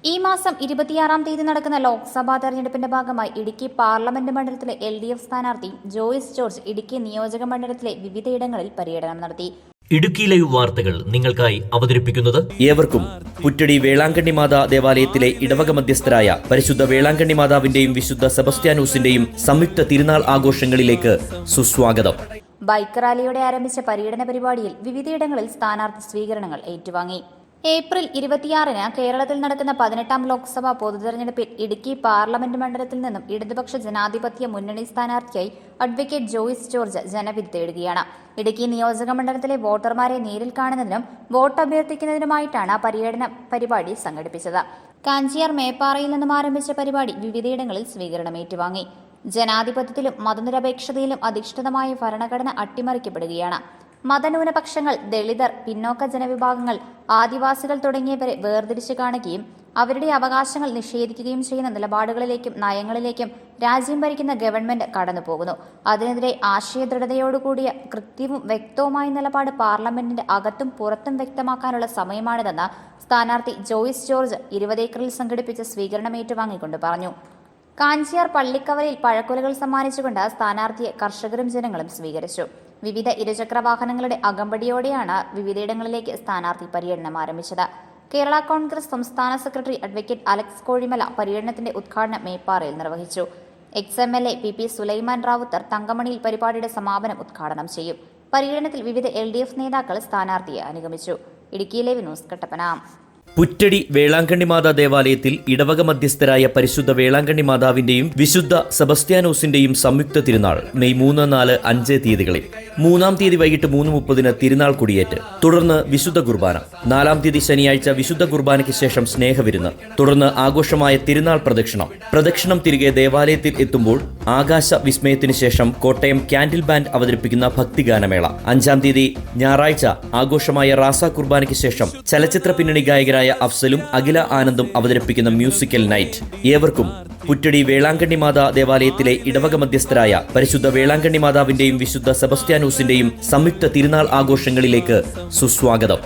ഈ മാസം 26-ാം തീയതി നടക്കുന്ന ലോക്സഭാ തെരഞ്ഞെടുപ്പിന്റെ ഭാഗമായി ഇടുക്കി പാർലമെന്റ് മണ്ഡലത്തിലെ LDF സ്ഥാനാർത്ഥി ജോയ്സ് ജോർജ് ഇടുക്കി നിയോജക മണ്ഡലത്തിലെ വിവിധയിടങ്ങളിൽ പര്യടനം നടത്തി. ഇടുക്കി ലൈവ് വാർത്തകൾ നിങ്ങൾക്കായി അവതരിപ്പിക്കുന്നത് ഏവർക്കും പുറ്റടി വേളാങ്കണ്ണി മാതാ ദേവാലയത്തിലെ ഇടവക മധ്യസ്ഥരായ പരിശുദ്ധ വേളാങ്കണ്ണി മാതാവിന്റെയും വിശുദ്ധ സെബസ്ത്യാനോസിന്റെയും സംയുക്ത തിരുനാൾ ആഘോഷങ്ങളിലേക്ക് സുസ്വാഗതം. ബൈക്ക് റാലിയോടെ ആരംഭിച്ച പര്യടന പരിപാടിയിൽ വിവിധയിടങ്ങളിൽ സ്ഥാനാർത്ഥി സ്വീകരണങ്ങൾ ഏറ്റുവാങ്ങി. ഏപ്രിൽ 26-ന് കേരളത്തിൽ നടക്കുന്ന 18-ാം ലോക്സഭാ പൊതുതെരഞ്ഞെടുപ്പിൽ ഇടുക്കി പാർലമെന്റ് മണ്ഡലത്തിൽ നിന്നും ഇടതുപക്ഷ ജനാധിപത്യ മുന്നണി സ്ഥാനാർത്ഥിയായി അഡ്വക്കേറ്റ് ജോയ്സ് ജോർജ് ജനവിധി തേടുകയാണ്. ഇടുക്കി നിയോജക മണ്ഡലത്തിലെ വോട്ടർമാരെ നേരിൽ കാണുന്നതിനും വോട്ട് അഭ്യർത്ഥിക്കുന്നതിനുമായിട്ടാണ് പര്യടന പരിപാടി സംഘടിപ്പിച്ചത്. കാഞ്ചിയാർ മേപ്പാറയിൽ നിന്നും ആരംഭിച്ച പരിപാടി വിവിധയിടങ്ങളിൽ സ്വീകരണം ഏറ്റുവാങ്ങി. ജനാധിപത്യത്തിലും മതനിരപേക്ഷതയിലും അധിഷ്ഠിതമായ ഭരണഘടന അട്ടിമറിക്കപ്പെടുകയാണ്. മതന്യൂനപക്ഷങ്ങൾ, ദളിതർ, പിന്നോക്ക ജനവിഭാഗങ്ങൾ, ആദിവാസികൾ തുടങ്ങിയവരെ വേർതിരിച്ചു കാണുകയും അവരുടെ അവകാശങ്ങൾ നിഷേധിക്കുകയും ചെയ്യുന്ന നിലപാടുകളിലേക്കും നയങ്ങളിലേക്കും രാജ്യം ഭരിക്കുന്ന ഗവൺമെന്റ് കടന്നുപോകുന്നു. അതിനെതിരെ ആശയദൃഢതയോടുകൂടിയ കൃത്യവും വ്യക്തവുമായ നിലപാട് പാർലമെന്റിന്റെ അകത്തും പുറത്തും വ്യക്തമാക്കാനുള്ള സമയമാണിതെന്ന് സ്ഥാനാർത്ഥി ജോയ്സ് ജോർജ് 20 ഏക്കറിൽ സംഘടിപ്പിച്ച സ്വീകരണം ഏറ്റുവാങ്ങിക്കൊണ്ട് പറഞ്ഞു. കാഞ്ചിയാർ പള്ളിക്കവലയിൽ പഴക്കുലകൾ സമ്മാനിച്ചുകൊണ്ട് സ്ഥാനാർത്ഥിയെ കർഷകരും ജനങ്ങളും സ്വീകരിച്ചു. വിവിധ ഇരുചക്ര വാഹനങ്ങളുടെ അകമ്പടിയോടെയാണ് വിവിധയിടങ്ങളിലേക്ക് സ്ഥാനാർത്ഥി പര്യടനം ആരംഭിച്ചത്. കേരള കോൺഗ്രസ് സംസ്ഥാന സെക്രട്ടറി അഡ്വക്കേറ്റ് അലക്സ് കോഴിമല പര്യടനത്തിന്റെ ഉദ്ഘാടനം മേപ്പാറയിൽ നിർവഹിച്ചു. XMLA PP സുലൈമാൻ റാവുത്തർ തങ്കമണിയിൽ പരിപാടിയുടെ സമാപനം ഉദ്ഘാടനം ചെയ്യും. പര്യടനത്തിൽ വിവിധ LDF നേതാക്കൾ സ്ഥാനാർത്ഥിയെ അനുഗമിച്ചു. Idukki live news Kattappana. പുറ്റടി വേളാങ്കണ്ണി മാതാ ദേവാലയത്തിൽ ഇടവക മധ്യസ്ഥരായ പരിശുദ്ധ വേളാങ്കണ്ണി മാതാവിന്റെയും വിശുദ്ധ സെബസ്ത്യാനോസിന്റെയും സംയുക്ത തിരുനാൾ മെയ് 3, 4, 5 തീയതികളിൽ. 3-ാം തീയതി വൈകിട്ട് 3:30 തിരുനാൾ കൊടിയേറ്റ്, തുടർന്ന് വിശുദ്ധ കുർബാന. 4-ാം തീയതി ശനിയാഴ്ച വിശുദ്ധ കുർബാനയ്ക്ക് ശേഷം സ്നേഹവിരുന്ന്, തുടർന്ന് ആഘോഷമായ തിരുനാൾ പ്രദക്ഷിണം തിരികെ ദേവാലയത്തിൽ എത്തുമ്പോൾ ആകാശ വിസ്മയത്തിന് ശേഷം കോട്ടയം ക്യാൻഡിൽ ബാൻഡ് അവതരിപ്പിക്കുന്ന ഭക്തിഗാനമേള. 5-ാം തീയതി ഞായറാഴ്ച ആഘോഷമായ റാസ കുർബാനയ്ക്ക് ശേഷം ചലച്ചിത്ര പിന്നണി ഗായകരായ അഫ്സലും അഖില ആനന്ദും അവതരിപ്പിക്കുന്ന മ്യൂസിക്കൽ നൈറ്റ്. ഏവർക്കും പുറ്റടി വേളാങ്കണ്ണി മാതാ ദേവാലയത്തിലെ ഇടവക മധ്യസ്ഥരായ പരിശുദ്ധ വേളാങ്കണ്ണി മാതാവിന്റെയും വിശുദ്ധ സെബസ്ത്യാനോസിന്റെയും സംയുക്ത തിരുനാൾ ആഘോഷങ്ങളിലേക്ക് സുസ്വാഗതം.